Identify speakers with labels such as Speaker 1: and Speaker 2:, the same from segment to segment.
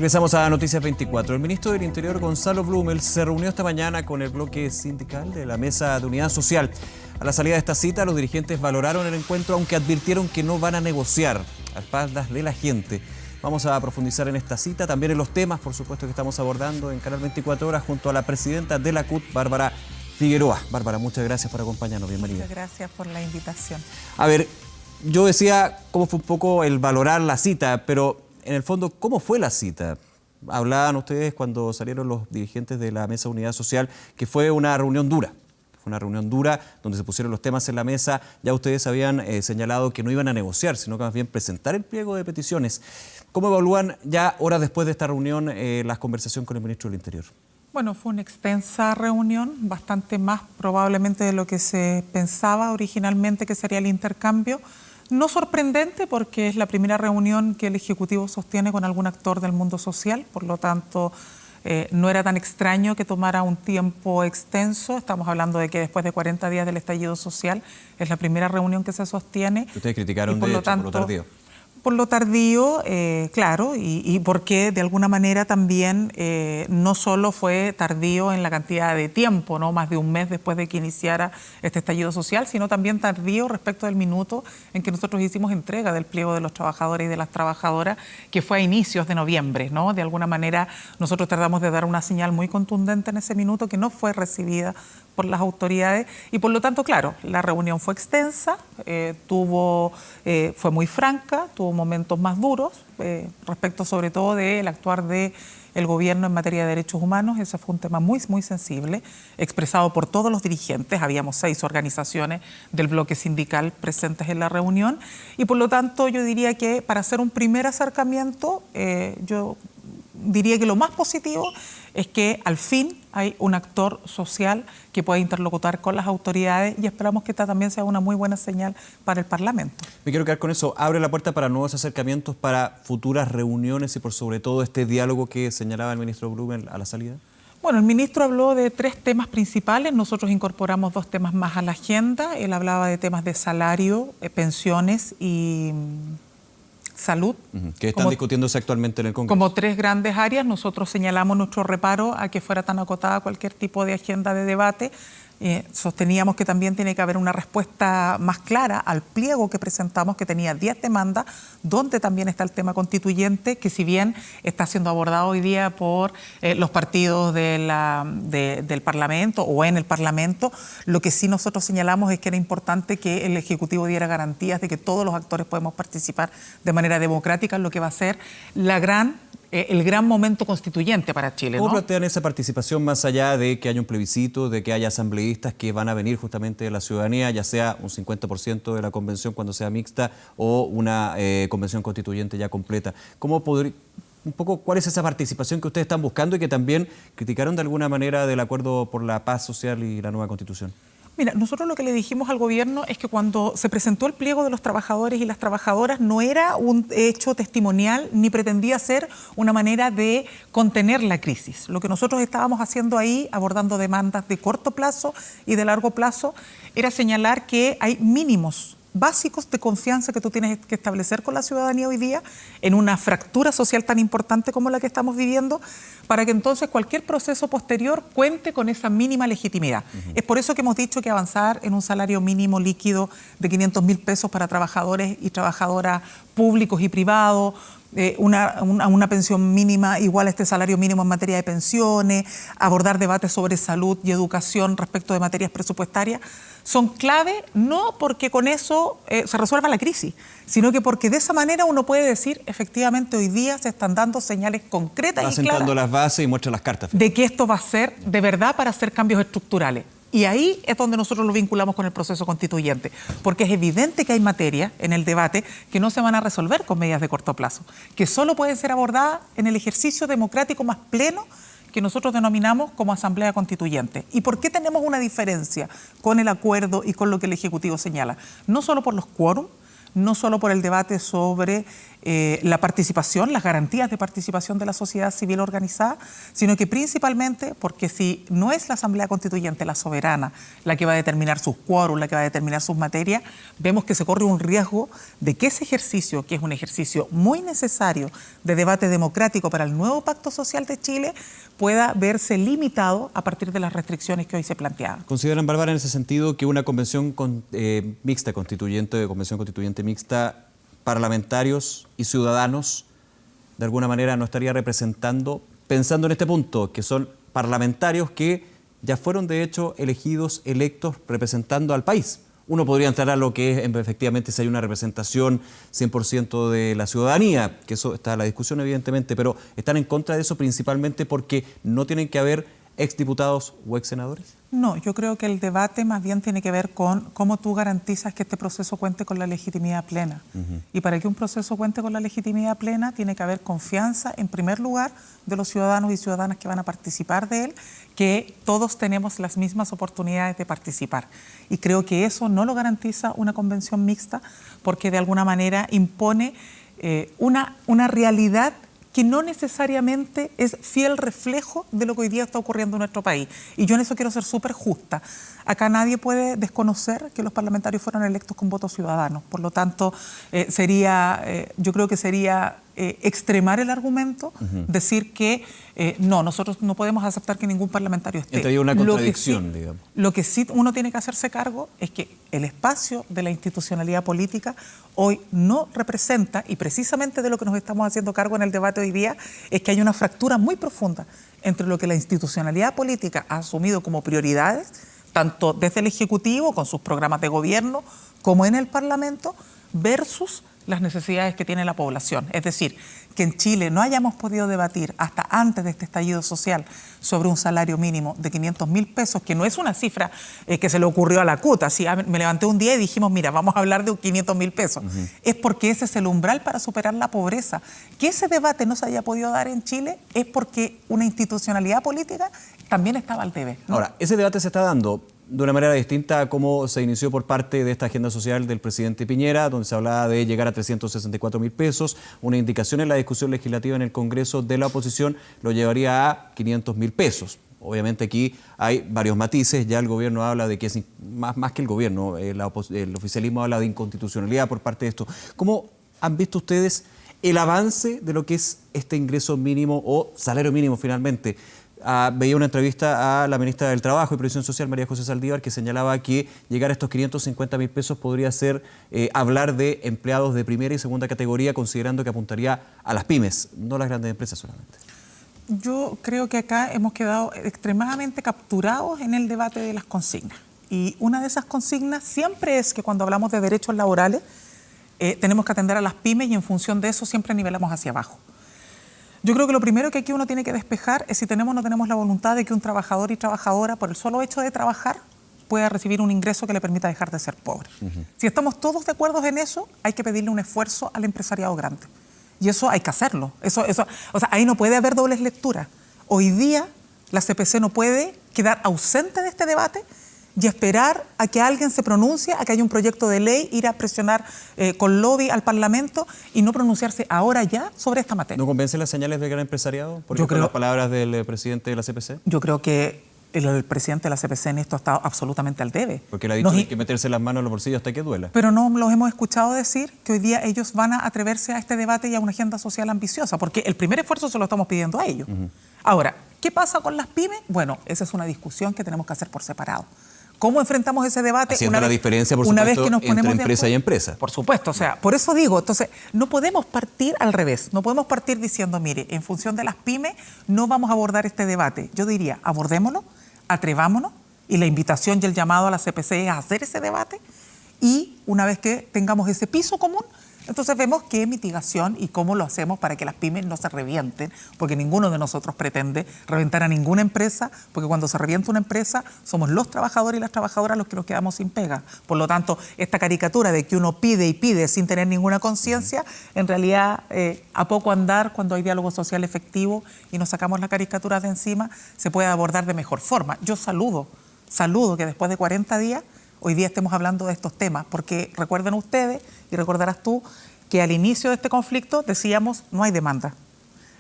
Speaker 1: Regresamos a Noticias 24. El ministro del Interior, Gonzalo Blumel, se reunió esta mañana con el bloque sindical de la Mesa de Unidad Social. A la salida de esta cita, los dirigentes valoraron el encuentro, aunque advirtieron que no van a negociar a espaldas de la gente. Vamos a profundizar en esta cita, también en los temas, por supuesto, que estamos abordando en Canal 24 Horas junto a la presidenta de la CUT, Bárbara Figueroa. Bárbara, muchas gracias por acompañarnos. Bienvenida.
Speaker 2: Muchas gracias por la invitación.
Speaker 1: A ver, yo decía cómo fue un poco el valorar la cita, pero en el fondo, ¿cómo fue la cita? Hablaban ustedes cuando salieron los dirigentes de la Mesa de Unidad Social que fue una reunión dura. Fue una reunión dura donde se pusieron los temas en la mesa. Ya ustedes habían señalado que no iban a negociar, sino que más bien presentar el pliego de peticiones. ¿Cómo evalúan ya horas después de esta reunión la conversación con el ministro del Interior?
Speaker 2: Bueno, fue una extensa reunión, bastante más probablemente de lo que se pensaba originalmente que sería el intercambio. No sorprendente porque es la primera reunión que el Ejecutivo sostiene con algún actor del mundo social, por lo tanto no era tan extraño que tomara un tiempo extenso. Estamos hablando de que después de 40 días del estallido social es la primera reunión que se sostiene.
Speaker 1: Ustedes criticaron de hecho por lo tardío.
Speaker 2: Por lo tardío, claro, y porque de alguna manera también no solo fue tardío en la cantidad de tiempo, ¿no? Más de un mes después de que iniciara este estallido social, sino también tardío respecto del minuto en que nosotros hicimos entrega del pliego de los trabajadores y de las trabajadoras, que fue a inicios de noviembre, ¿no? De alguna manera nosotros tardamos de dar una señal muy contundente en ese minuto que no fue recibida por las autoridades y por lo tanto, claro, la reunión fue extensa, fue muy franca, tuvo momentos más duros respecto sobre todo del actuar del gobierno en materia de derechos humanos. Ese fue un tema muy, muy sensible, expresado por todos los dirigentes. Habíamos 6 organizaciones del bloque sindical presentes en la reunión y por lo tanto yo diría que para hacer un primer acercamiento, yo diría que lo más positivo es que al fin hay un actor social que puede interlocutar con las autoridades y esperamos que esta también sea una muy buena señal para el Parlamento.
Speaker 1: Me quiero quedar con eso. ¿Abre la puerta para nuevos acercamientos, para futuras reuniones y por sobre todo este diálogo que señalaba el ministro Blumel a la salida?
Speaker 2: Bueno, el ministro habló de 3 temas principales, nosotros incorporamos 2 temas más a la agenda. Él hablaba de temas de salario, pensiones y salud.
Speaker 1: Que están discutiéndose actualmente en el Congreso.
Speaker 2: Como 3 grandes áreas, nosotros señalamos nuestro reparo a que fuera tan acotada cualquier tipo de agenda de debate. Sosteníamos que también tiene que haber una respuesta más clara al pliego que presentamos, que tenía 10 demandas, donde también está el tema constituyente, que si bien está siendo abordado hoy día por los partidos del Parlamento o en el Parlamento, lo que sí nosotros señalamos es que era importante que el Ejecutivo diera garantías de que todos los actores podemos participar de manera democrática en lo que va a ser el gran momento constituyente para Chile, ¿no?
Speaker 1: ¿Cómo plantean esa participación más allá de que haya un plebiscito, de que haya asambleístas que van a venir justamente de la ciudadanía, ya sea un 50% de la convención cuando sea mixta o una convención constituyente ya completa? Un poco, ¿cuál es esa participación que ustedes están buscando y que también criticaron de alguna manera del acuerdo por la paz social y la nueva constitución?
Speaker 2: Mira, nosotros lo que le dijimos al gobierno es que cuando se presentó el pliego de los trabajadores y las trabajadoras no era un hecho testimonial ni pretendía ser una manera de contener la crisis. Lo que nosotros estábamos haciendo ahí, abordando demandas de corto plazo y de largo plazo, era señalar que hay mínimos básicos de confianza que tú tienes que establecer con la ciudadanía hoy día en una fractura social tan importante como la que estamos viviendo, para que entonces cualquier proceso posterior cuente con esa mínima legitimidad. Es por eso que hemos dicho que avanzar en un salario mínimo líquido de 500.000 pesos para trabajadores y trabajadoras públicos y privados, una pensión mínima igual a este salario mínimo en materia de pensiones, abordar debates sobre salud y educación respecto de materias presupuestarias, son clave no porque con eso se resuelva la crisis, sino que porque de esa manera uno puede decir, efectivamente hoy día se están dando señales concretas y claras.
Speaker 1: Va sentando las bases y muestra las cartas.
Speaker 2: De que esto va a ser de verdad para hacer cambios estructurales. Y ahí es donde nosotros lo vinculamos con el proceso constituyente, porque es evidente que hay materias en el debate que no se van a resolver con medidas de corto plazo, que solo pueden ser abordadas en el ejercicio democrático más pleno que nosotros denominamos como Asamblea Constituyente. ¿Y por qué tenemos una diferencia con el acuerdo y con lo que el Ejecutivo señala? No solo por los quórum, no solo por el debate sobre la participación, las garantías de participación de la sociedad civil organizada, sino que principalmente porque si no es la Asamblea Constituyente, la soberana, la que va a determinar sus quórum, la que va a determinar sus materias, vemos que se corre un riesgo de que ese ejercicio, que es un ejercicio muy necesario de debate democrático para el nuevo Pacto Social de Chile, pueda verse limitado a partir de las restricciones que hoy se planteaban.
Speaker 1: ¿Consideran, Bárbara, en ese sentido que una convención mixta constituyente, convención constituyente mixta, parlamentarios y ciudadanos, de alguna manera no estaría representando, pensando en este punto, que son parlamentarios que ya fueron de hecho elegidos, electos, representando al país? Uno podría entrar a lo que es efectivamente si hay una representación 100% de la ciudadanía, que eso está en la discusión evidentemente, pero están en contra de eso principalmente porque no tienen que haber exdiputados o exsenadores.
Speaker 2: No, yo creo que el debate más bien tiene que ver con cómo tú garantizas que este proceso cuente con la legitimidad plena. Y para que un proceso cuente con la legitimidad plena tiene que haber confianza, en primer lugar, de los ciudadanos y ciudadanas que van a participar de él, que todos tenemos las mismas oportunidades de participar. Y creo que eso no lo garantiza una convención mixta porque de alguna manera impone una realidad que no necesariamente es fiel reflejo de lo que hoy día está ocurriendo en nuestro país. Y yo en eso quiero ser súper justa. Acá nadie puede desconocer que los parlamentarios fueron electos con votos ciudadanos. Por lo tanto, yo creo que sería extremar el argumento, decir que no, nosotros no podemos aceptar que ningún parlamentario esté.
Speaker 1: Entonces hay una contradicción, digamos.
Speaker 2: Lo que sí uno tiene que hacerse cargo es que el espacio de la institucionalidad política hoy no representa, y precisamente de lo que nos estamos haciendo cargo en el debate hoy día, es que hay una fractura muy profunda entre lo que la institucionalidad política ha asumido como prioridades, tanto desde el Ejecutivo, con sus programas de gobierno, como en el Parlamento, versus las necesidades que tiene la población. Es decir, que en Chile no hayamos podido debatir hasta antes de este estallido social sobre un salario mínimo de 500.000 pesos, que no es una cifra que se le ocurrió a la CUT. Así me levanté un día y dijimos, mira, vamos a hablar de 500.000 pesos. Es porque ese es el umbral para superar la pobreza. Que ese debate no se haya podido dar en Chile es porque una institucionalidad política también estaba al debe, ¿no?
Speaker 1: Ahora, ese debate se está dando de una manera distinta a cómo se inició por parte de esta agenda social del presidente Piñera, donde se hablaba de llegar a 364.000 pesos. Una indicación en la discusión legislativa en el Congreso de la oposición lo llevaría a 500.000 pesos. Obviamente aquí hay varios matices, ya el gobierno habla de que es más que el gobierno, el oficialismo habla de inconstitucionalidad por parte de esto. ¿Cómo han visto ustedes el avance de lo que es este ingreso mínimo o salario mínimo finalmente? Veía una entrevista a la ministra del Trabajo y Previsión Social, María José Saldívar, que señalaba que llegar a estos 550.000 pesos podría ser hablar de empleados de primera y segunda categoría, considerando que apuntaría a las pymes, no a las grandes empresas solamente.
Speaker 2: Yo creo que acá hemos quedado extremadamente capturados en el debate de las consignas. Y una de esas consignas siempre es que cuando hablamos de derechos laborales, tenemos que atender a las pymes y en función de eso siempre nivelamos hacia abajo. Yo creo que lo primero que aquí uno tiene que despejar es si tenemos o no tenemos la voluntad de que un trabajador y trabajadora, por el solo hecho de trabajar, pueda recibir un ingreso que le permita dejar de ser pobre. Si estamos todos de acuerdo en eso, hay que pedirle un esfuerzo al empresariado grande. Y eso hay que hacerlo. O sea, ahí no puede haber dobles lecturas. Hoy día la CPC no puede quedar ausente de este debate y esperar a que alguien se pronuncie, a que haya un proyecto de ley, ir a presionar con lobby al Parlamento y no pronunciarse ahora ya sobre esta materia.
Speaker 1: ¿No convencen las señales del gran empresariado? Por ejemplo, las palabras del presidente de la CPC.
Speaker 2: Yo creo que el presidente de la CPC en esto está absolutamente al debe.
Speaker 1: Porque él ha dicho que hay que meterse las manos en los bolsillos hasta que duela.
Speaker 2: Pero no los hemos escuchado decir que hoy día ellos van a atreverse a este debate y a una agenda social ambiciosa, porque el primer esfuerzo se lo estamos pidiendo a ellos. Ahora, ¿qué pasa con las pymes? Bueno, esa es una discusión que tenemos que hacer por separado. ¿Cómo enfrentamos ese debate?
Speaker 1: Haciendo la diferencia, por supuesto, entre empresa y empresa.
Speaker 2: Por supuesto, o sea, por eso digo, entonces, no podemos partir al revés, no podemos partir diciendo, mire, en función de las pymes no vamos a abordar este debate. Yo diría, abordémoslo, atrevámonos, y la invitación y el llamado a la CPC es a hacer ese debate, y una vez que tengamos ese piso común, entonces vemos qué mitigación y cómo lo hacemos para que las pymes no se revienten, porque ninguno de nosotros pretende reventar a ninguna empresa, porque cuando se revienta una empresa somos los trabajadores y las trabajadoras los que nos quedamos sin pega. Por lo tanto, esta caricatura de que uno pide y pide sin tener ninguna conciencia, en realidad a poco andar, cuando hay diálogo social efectivo y nos sacamos la caricatura de encima, se puede abordar de mejor forma. Yo saludo que después de 40 días hoy día estemos hablando de estos temas, porque recuerden ustedes y recordarás tú que al inicio de este conflicto decíamos no hay demanda.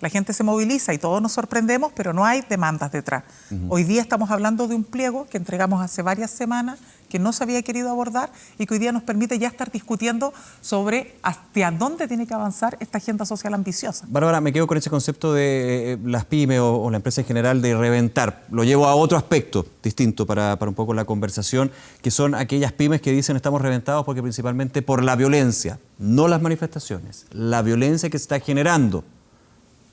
Speaker 2: La gente se moviliza y todos nos sorprendemos, pero no hay demandas detrás. Hoy día estamos hablando de un pliego que entregamos hace varias semanas, que no se había querido abordar y que hoy día nos permite ya estar discutiendo sobre hacia dónde tiene que avanzar esta agenda social ambiciosa.
Speaker 1: Bárbara, me quedo con ese concepto de las pymes o la empresa en general de reventar. Lo llevo a otro aspecto distinto para un poco la conversación, que son aquellas pymes que dicen estamos reventados porque principalmente por la violencia, no las manifestaciones, la violencia que se está generando.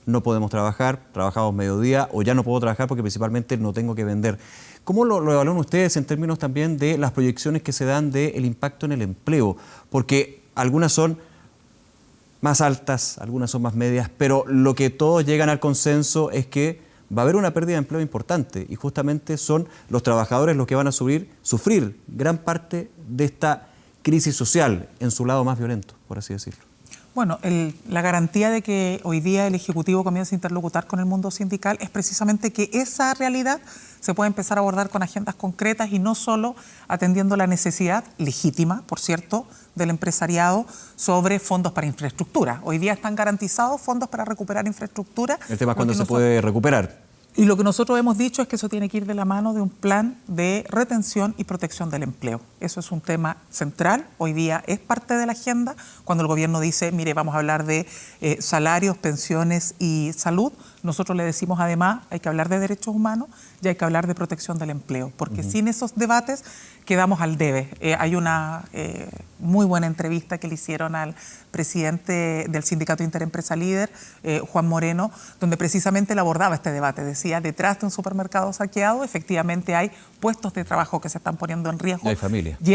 Speaker 1: No podemos trabajar, trabajamos mediodía o ya no puedo trabajar porque principalmente no tengo que vender. ¿Cómo lo evalúan ustedes en términos también de las proyecciones que se dan del impacto en el empleo? Porque algunas son más altas, algunas son más medias, pero lo que todos llegan al consenso es que va a haber una pérdida de empleo importante y justamente son los trabajadores los que van a sufrir gran parte de esta crisis social en su lado más violento, por así decirlo.
Speaker 2: Bueno, la garantía de que hoy día el Ejecutivo comience a interlocutar con el mundo sindical es precisamente que esa realidad se puede empezar a abordar con agendas concretas y no solo atendiendo la necesidad legítima, por cierto, del empresariado sobre fondos para infraestructura. Hoy día están garantizados fondos para recuperar infraestructura.
Speaker 1: El tema es cuándo se puede recuperar.
Speaker 2: Y lo que nosotros hemos dicho es que eso tiene que ir de la mano de un plan de retención y protección del empleo. Eso es un tema central, hoy día es parte de la agenda. Cuando el gobierno dice, mire, vamos a hablar de salarios, pensiones y salud, nosotros le decimos además, hay que hablar de derechos humanos y hay que hablar de protección del empleo, porque sin esos debates quedamos al debe. Hay una muy buena entrevista que le hicieron al presidente del Sindicato Interempresa Líder, Juan Moreno, donde precisamente él abordaba este debate. Decía, detrás de un supermercado saqueado, efectivamente hay puestos de trabajo que se están poniendo en riesgo.
Speaker 1: Hay familia.
Speaker 2: Y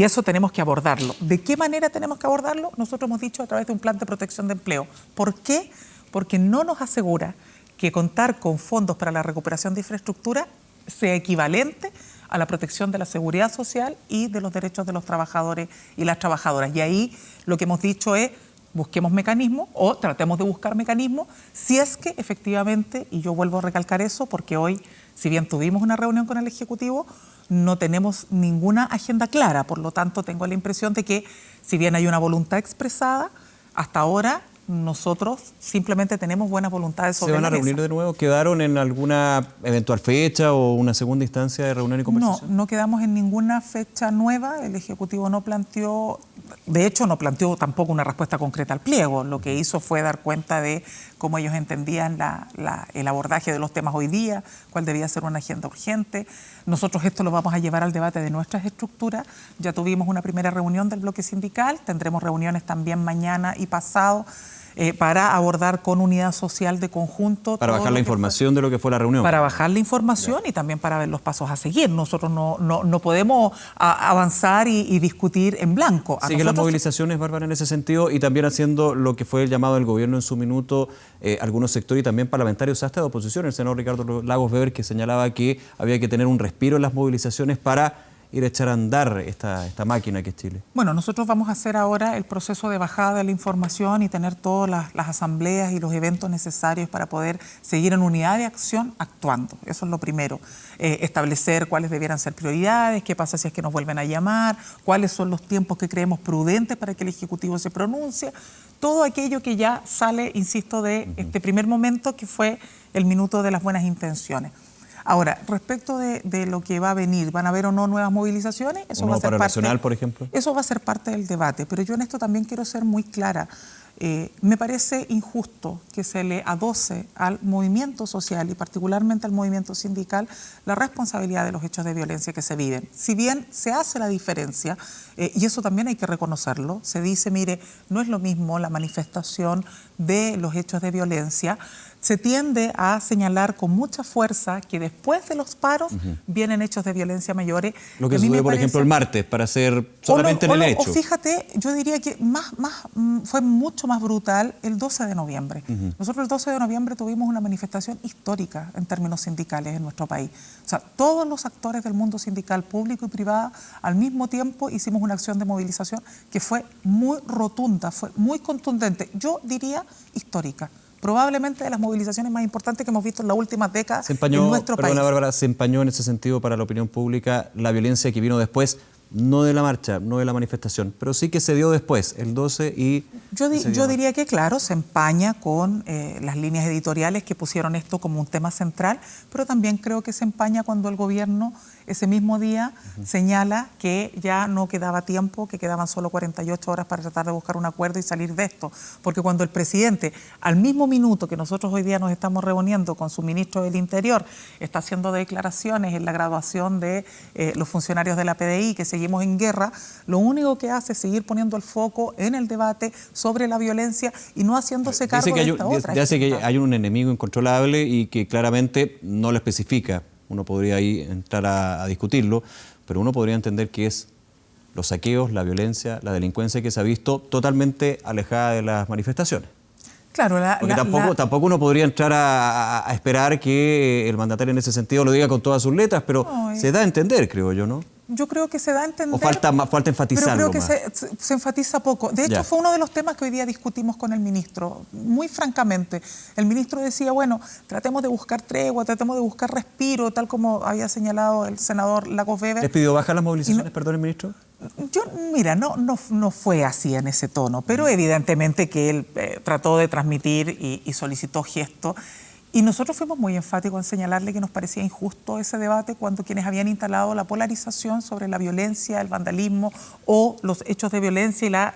Speaker 2: eso tenemos que abordarlo. ¿De qué manera tenemos que abordarlo? Nosotros hemos dicho a través de un plan de protección de empleo. ¿Por qué? Porque no nos asegura que contar con fondos para la recuperación de infraestructura sea equivalente a la protección de la seguridad social y de los derechos de los trabajadores y las trabajadoras. Y ahí lo que hemos dicho es, busquemos mecanismos o tratemos de buscar mecanismos si es que efectivamente, y yo vuelvo a recalcar eso porque hoy, si bien tuvimos una reunión con el Ejecutivo, no tenemos ninguna agenda clara. Por lo tanto, tengo la impresión de que si bien hay una voluntad expresada, hasta ahora nosotros simplemente tenemos buenas voluntades sobre la mesa.
Speaker 1: ¿Se van a reunir de nuevo? ¿Quedaron en alguna eventual fecha o una segunda instancia de reunión y conversación?
Speaker 2: No quedamos en ninguna fecha nueva. El Ejecutivo no planteó, de hecho no planteó tampoco una respuesta concreta al pliego. Lo que hizo fue dar cuenta de cómo ellos entendían el abordaje de los temas hoy día, cuál debía ser una agenda urgente. Nosotros esto lo vamos a llevar al debate de nuestras estructuras. Ya tuvimos una primera reunión del bloque sindical, tendremos reuniones también mañana y pasado para abordar con unidad social de conjunto.
Speaker 1: Para bajar la información de lo que fue la reunión.
Speaker 2: Para bajar la información y también para ver los pasos a seguir. Nosotros no podemos avanzar y discutir en blanco.
Speaker 1: Siguen las movilizaciones, Bárbara, en ese sentido, y también haciendo lo que fue el llamado del gobierno en su minuto, algunos sectores y también parlamentarios hasta de oposición, el senador Ricardo Lagos Weber, que señalaba que había que tener un respiro en las movilizaciones para ir a echar a andar esta máquina que es Chile.
Speaker 2: Bueno, nosotros vamos a hacer ahora el proceso de bajada de la información y tener todas las asambleas y los eventos necesarios para poder seguir en unidad de acción actuando. Eso es lo primero. Establecer cuáles debieran ser prioridades, qué pasa si es que nos vuelven a llamar, cuáles son los tiempos que creemos prudentes para que el Ejecutivo se pronuncie. Todo aquello que ya sale, insisto, de este primer momento que fue el minuto de las buenas intenciones. Ahora, respecto de lo que va a venir, ¿van a haber o no nuevas movilizaciones?
Speaker 1: Eso va a ser parte, nacional, por ejemplo.
Speaker 2: Eso va a ser parte del debate, pero yo en esto también quiero ser muy clara. Me parece injusto que se le adoce al movimiento social y particularmente al movimiento sindical la responsabilidad de los hechos de violencia que se viven. Si bien se hace la diferencia, y eso también hay que reconocerlo, se dice, mire, no es lo mismo la manifestación de los hechos de violencia, se tiende a señalar con mucha fuerza que después de los paros vienen hechos de violencia mayores.
Speaker 1: Lo que sucedió, por ejemplo, el martes, para ser solamente en el hecho.
Speaker 2: O fíjate, yo diría que fue mucho más brutal el 12 de noviembre. Nosotros el 12 de noviembre tuvimos una manifestación histórica en términos sindicales en nuestro país. O sea, todos los actores del mundo sindical, público y privado, al mismo tiempo hicimos una acción de movilización que fue muy rotunda, fue muy contundente, yo diría histórica. Probablemente de las movilizaciones más importantes que hemos visto en las últimas décadas en nuestro país.
Speaker 1: Bárbara, se empañó en ese sentido para la opinión pública la violencia que vino después no de la marcha, no de la manifestación, pero sí que se dio después, el 12 y...
Speaker 2: Yo diría que, claro, se empaña con las líneas editoriales que pusieron esto como un tema central, pero también creo que se empaña cuando el gobierno ese mismo día señala que ya no quedaba tiempo, que quedaban solo 48 horas para tratar de buscar un acuerdo y salir de esto. Porque cuando el presidente, al mismo minuto que nosotros hoy día nos estamos reuniendo con su ministro del Interior, está haciendo declaraciones en la graduación de los funcionarios de la PDI, que seguimos en guerra, lo único que hace es seguir poniendo el foco en el debate sobre la violencia y no haciéndose cargo de esta otra.
Speaker 1: Dice que hay un enemigo incontrolable y que claramente no lo especifica. Uno podría ahí entrar a discutirlo, pero uno podría entender que es los saqueos, la violencia, la delincuencia que se ha visto totalmente alejada de las manifestaciones.
Speaker 2: Claro,
Speaker 1: porque tampoco uno podría entrar a esperar que el mandatario en ese sentido lo diga con todas sus letras, pero se da a entender, creo yo, ¿no?
Speaker 2: Yo creo que se da a entender.
Speaker 1: ¿O falta enfatizarlo?
Speaker 2: Pero creo que se enfatiza poco. De hecho, fue uno de los temas que hoy día discutimos con el ministro. Muy francamente, el ministro decía, bueno, tratemos de buscar tregua, tratemos de buscar respiro, tal como había señalado el senador Lagos Weber.
Speaker 1: ¿Les pidió bajar las movilizaciones, perdón, el ministro?
Speaker 2: Mira, no fue así en ese tono, pero evidentemente que él trató de transmitir y solicitó gestos. Y nosotros fuimos muy enfáticos en señalarle que nos parecía injusto ese debate cuando quienes habían instalado la polarización sobre la violencia, el vandalismo o los hechos de violencia y la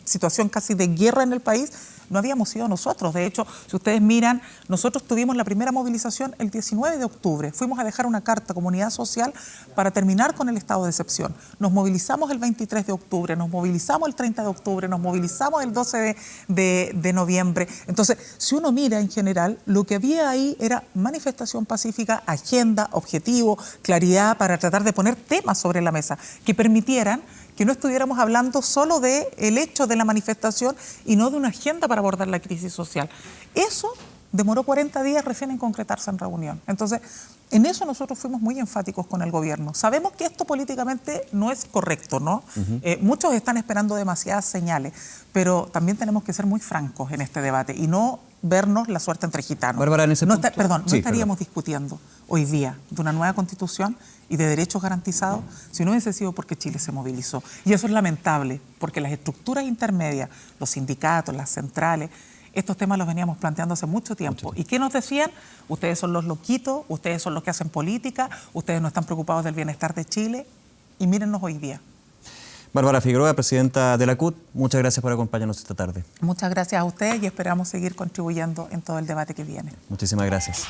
Speaker 2: situación casi de guerra en el país, no habíamos sido nosotros. De hecho, si ustedes miran, nosotros tuvimos la primera movilización el 19 de octubre. Fuimos a dejar una carta a Comunidad Social para terminar con el estado de excepción. Nos movilizamos el 23 de octubre, nos movilizamos el 30 de octubre, nos movilizamos el 12 de noviembre. Entonces, si uno mira en general, lo que había ahí era manifestación pacífica, agenda, objetivo, claridad para tratar de poner temas sobre la mesa que permitieran que no estuviéramos hablando solo del hecho de la manifestación y no de una agenda para abordar la crisis social. Eso demoró 40 días recién en concretarse en reunión. Entonces, en eso nosotros fuimos muy enfáticos con el gobierno. Sabemos que esto políticamente no es correcto, ¿no? Muchos están esperando demasiadas señales, pero también tenemos que ser muy francos en este debate y no vernos la suerte entre gitanos.
Speaker 1: Bárbara, en ese punto...
Speaker 2: no estaríamos discutiendo hoy día de una nueva constitución y de derechos garantizados si no hubiese sido porque Chile se movilizó. Y eso es lamentable, porque las estructuras intermedias, los sindicatos, las centrales, estos temas los veníamos planteando hace mucho tiempo. ¿Y qué nos decían? Ustedes son los loquitos, ustedes son los que hacen política, ustedes no están preocupados del bienestar de Chile. Y mírennos hoy día.
Speaker 1: Bárbara Figueroa, presidenta de la CUT, muchas gracias por acompañarnos esta tarde.
Speaker 2: Muchas gracias a ustedes y esperamos seguir contribuyendo en todo el debate que viene.
Speaker 1: Muchísimas gracias.